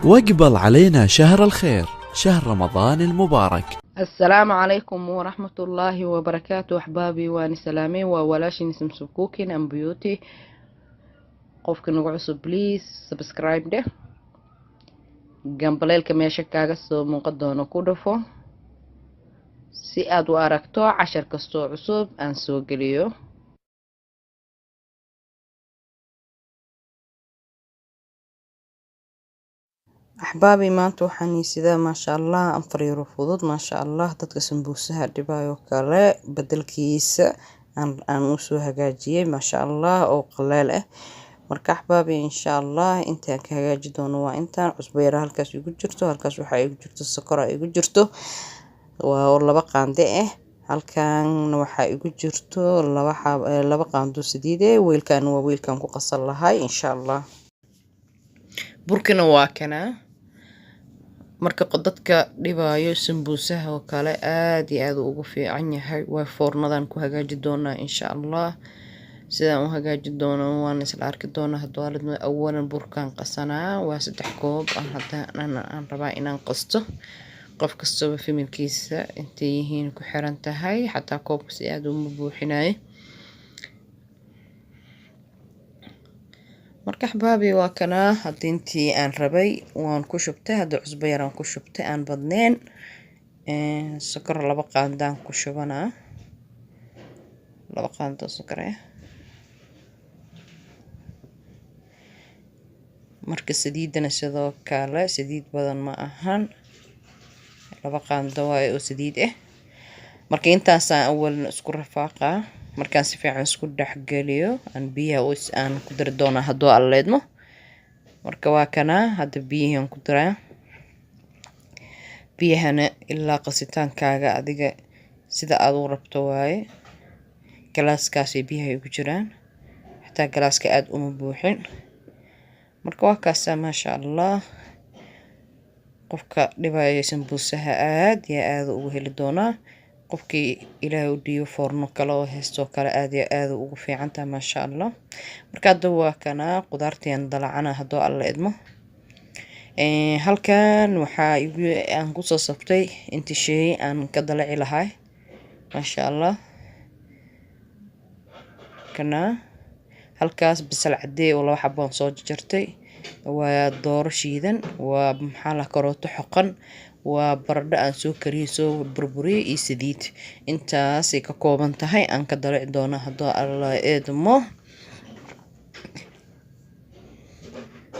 واقبل علينا شهر الخير، شهر رمضان المبارك. السلام عليكم ورحمة الله وبركاته أحبابي وأنا سلامي وولاشي نسم سبكوكين أم بيوتي قفك نقعسو بليز سبسكرايب ده جنبليلك ميشا كاغسو منقدونو كودفو si aad u aragto cashar kastoo cusub aan soo geliyo. أحبابي maanta waxaan sidaa maasha Allah afar yaro fudud maasha Allah dadka sambuusaha dhibaayo kale bedelkiisa aan u soo hagaajiyay maasha Allah oo qaleel ah marka أحبابي insha Allah inta ka hagaaji doono waa intaan cusbo yar halkaas igu jirto halkaas waxa igu jirto sokor igu jirto waa laba qaande ah halkan waxa igu jirto laba qaando saliid weelkan waa weelkan ku qasal lahay insha Allah burkina waa kana marka dadka dhibaayo sambuusaha oo kale aad iyo aad ugu fiican yahay waa foornadan ku hagaaji doona insha Allah sidaan u hagaaji doono waan isla arki doona hadda awalan burkan qasanaa waa 3 koob aan rabaa inaan qasto qof kastaba familkiisa intay yihiin ku xiran tahay xataa koobka si aad u buuxinay marka xabaabi waa kana hadintii aan rabay waan ku shubtay hada cusbo yar aan ku shubtay aan badneen sokor laba qaandaan ku shubana laba qaando sokor marka saliidana sidoo kale saliid badan ma ahan laba qaando oo saliid marka intaas awal isku rafaaqa markaan si fiican isku dhaxgaliyo aan biyaha aan ku dar doona hadoo alleedmo marka waa kana hada biyahan ku daraa biyahana ilaa qasitaankaaga adiga sida aad u rabto waaye galaaskaas biyaha ugu jiraan xataa galaaska aad uma buuxin marka waa kaas maasha Allah qofka dhibaayo sambuusaha aad iyo aad ugu heli doona qofkii ilaahay u dhiyo foorno kale oo heesto kale aad iyo aad ugu fiicantaa maasha Allah marka waa kana qudaarteen dalacana hadoo alla idmo halkan waxa aan ku soo sabtay inta shay aan ka dalaci lahay maasha Allah kana halkaas bisal cadee oo laba xabo soo jartay waa door shiidan waa maxaa la karooto xoqan waa baradho aan soo kariyo soo burburiyay iyo saliid intaas ay ka kooban tahay aan ka dalaci doona hadoo alla eedmo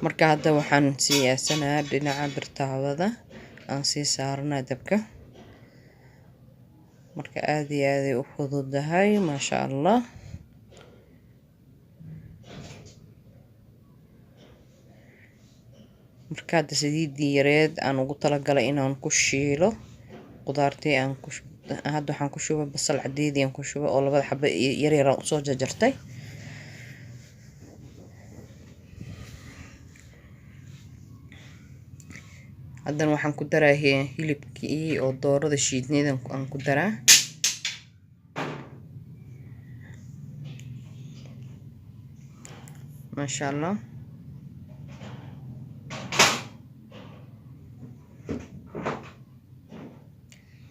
marka hadda waxaan siyaasanaa dhinaca birtaawada aan sii saarnaa dabka marka aad iyo aad u fududahay maasha Allah marka saliidii yareed aan ugu talagalay inaan ku shiilo qudaartii aan ku hadda waxaan ku shubay basal cadeed aan ku shubay oo labada xabba yar yar aan soo jarjartay hadda waxaan ku daraa hilibkii oo doorada shiidneed aan ku daraa maasha Allah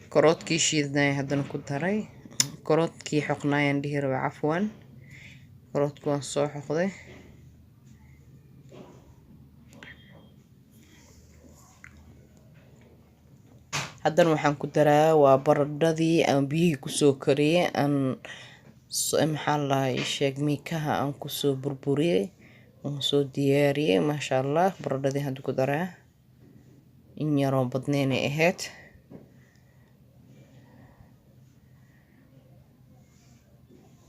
كروتكي شيدناي هادن كداري كروتكي حقناي عندي ربع عفوا كروتكو سو حقدي هادن waxaan ku daraa waa baradhadii aan biyo ku soo kariyay aan maxaa la sheeg miikaha aan ku soo burburiyay aan soo diyaariyay maasha Allah baradhadii hadda ku daraa in yar oo badneen ahayd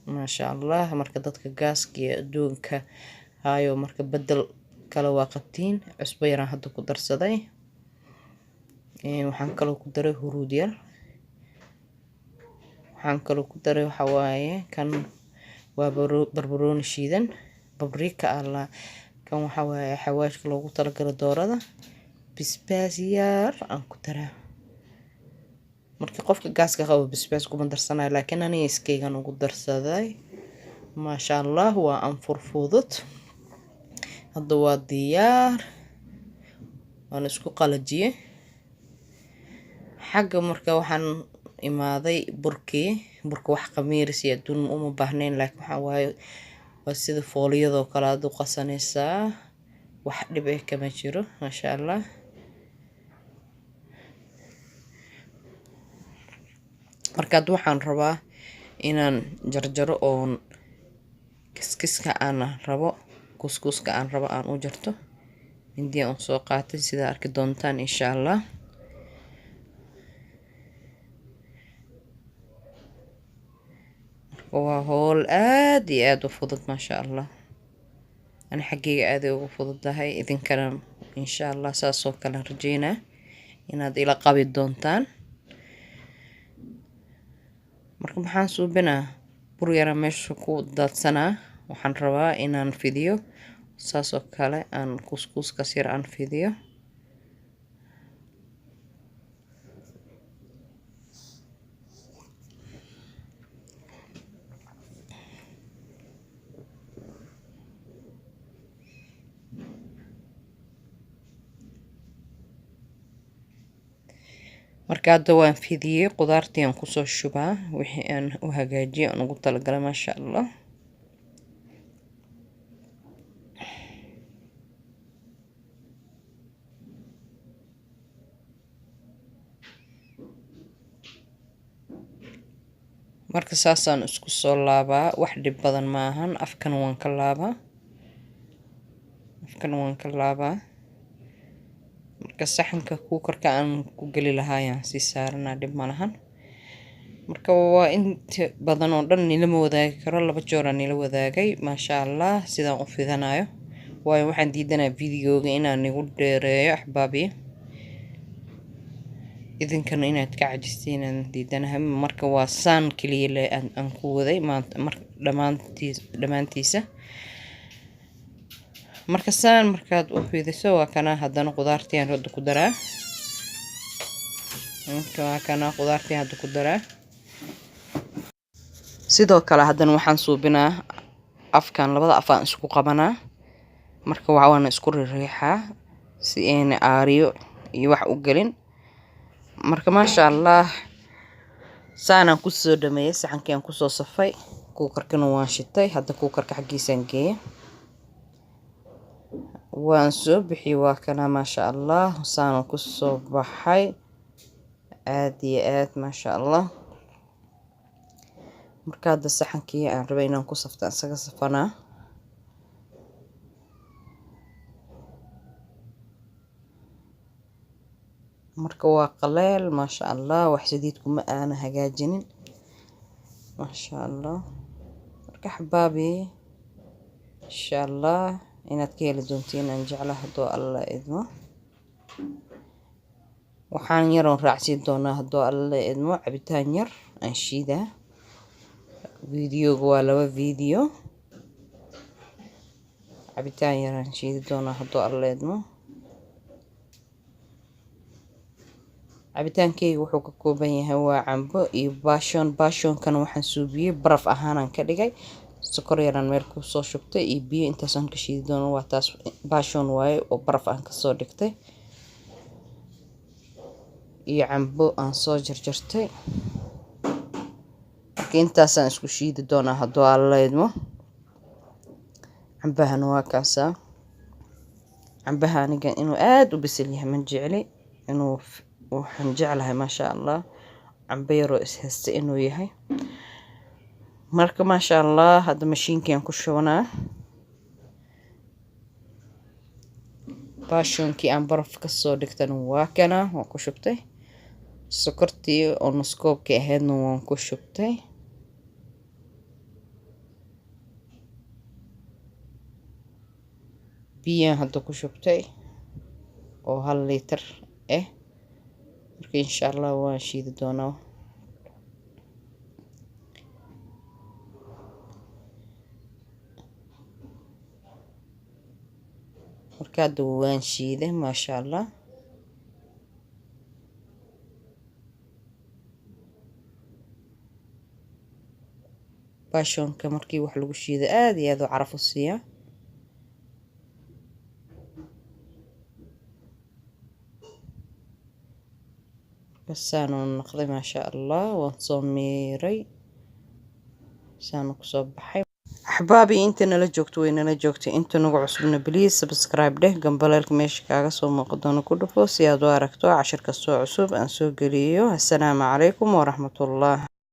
maasha Allah marka dadka gaaska aduunka hayo marka bedel kala waa qabtiin cusbo yar hadda ku darsaday waxaan kale ku daray huruud yar waxaan kale ku daray waxa waaye kan waa barbarooni shiidan babrika alla kan waxa waaye xawaashka loogu talagalay doorada bisbaas yar aan ku daraa markii qofka gaaska qabo bisbaas kuma darsanay laakiin aniga iskeygan ugu darsaday maasha Allah waa aan furfudud hadda waa diyaar waan isku qalajiyey. xagga marka waxaan imaaday burka wax qamiiris iyo adduun uma baahnayn, laakiin waxaa waaye waa sida fooliyadoo kale aad u qasanaysaa, wax dhib ah kama jiro maasha allah. markaad waxaan rabaa inaan jarjaro oon kiskiska aan rabo kuskuska aan rabo aan u jarto, mindi aan soo qaatay sida arki doontaan insha allah. waa howl aad iyo aad u fudud maasha allah. ani xaggayga aad ay ugu fududahay, idinkana insha allah saasoo kale rajeynaa inaad ila qabi doontaan. marka maxaan suubinaa, bur yara meesha ku daadsanaa, waxaan rabaa inaan fidiyo saasoo kale aan kuskuskas yar aan fidiyo. marka hadda waan fidiyey, qudaartii aan kusoo shubaa wixii aan u hagaajiyay aan ugu talagalay maasha allah. marka saasaan isku soo laabaa, wax dhib badan maahan. afkan waan ka laabaa, marka saxanka kuukarka aan ku geli lahaayaan sii saaranaa, dhib malahan. marka waa inta badan oo dhan nilama wadaagi karo, 2 joor aan nila wadaagay maasha allah sidaan u fidanayo, waayo waxaan diidanaa videoga inaan igu dheereeyo axbaabi, idinkana inaad ka cajistiin aan diidanahay. marka waa saan keliya aan ku waday maanta dhammaantiisa. marka saan markaad u fidiso waa kana haddana qudaartii aan hadda ku daraa. sidoo kale haddana waxaan suubinaa afkan, labada af aan isku qabanaa, marka waana isku riixaa si ayna aariyo iyo wax u gelin. marka maasha allah saanaan kusoo dhameeyey, saxankii aan kusoo safay, kuukarkana waan shitay. hadda kuukarka xaggiisaan geeyey, waan soo bixiyey, waa kana maasha allah saanaan kusoo baxay, aad iyo aad maasha allah. marka hadda saxankii aan rabay inaan ku safto isaga safanaa. marka waa qaleel maasha allah, wax saliid kuma aana hagaajinin maasha allah. marka xabaabi insha allah inaad ka heli doontiin aan jeclahay hadduu alla idmo. waxaan yaroon raacsiin doonaa hadduu alla idmo, cabitaan yar aan shiidaa. videoga waa 2 video, cabitaan yar aan shiidi doonaa hadduu alla idmo. cabitaankeyga wuxuu ka kooban yahay waa cambo iyo baashoonkana waxaan suubiyey baraf ahaanaan ka dhigay, sokor yaraan meel ku soo shubtay iyo biyo, intaasaan ka shiidi doono. waa taas baashoon waaye oo baraf aan kasoo dhigtay, iyo cambo aan soo jarjartay. marka intaasaan isku shiidi doonaa hadduu alla idmo. cambahana waa kaasaa. cambaha aniga inuu aad u bisil yahay ma jecli, inuu waxaan jeclahay maasha allah cambo yaroo ishaysta inuu yahay. marka maasha allah hadda mashiinkiaan ku shubanaa. baashoonkii aan baraf kasoo dhigtana waa kana waan ku shubtay, sokortii oo nuskoobkii ahaydna waan ku shubtay. biyaan hadda ku shubtay oo 1 litir ah. marka insha allah waan shiidi doonaa. marka hadda waan shiiday maasha allah. baashoonka markii wax lagu shiido aad iyo aad u caraf u siiyaa. kasaanu noqday maasha allah waan soo miiray saanu kusoo baxay axbaabi inta nala joogto way nala joogtay inta nagu cusubna please subscribe dheh gambaleelka meesha kaaga soo muuqdo doona ku dhufo si aad u aragto cashirka soo cusub aan soo geliyo assalaamu calaykum waraxmatullaah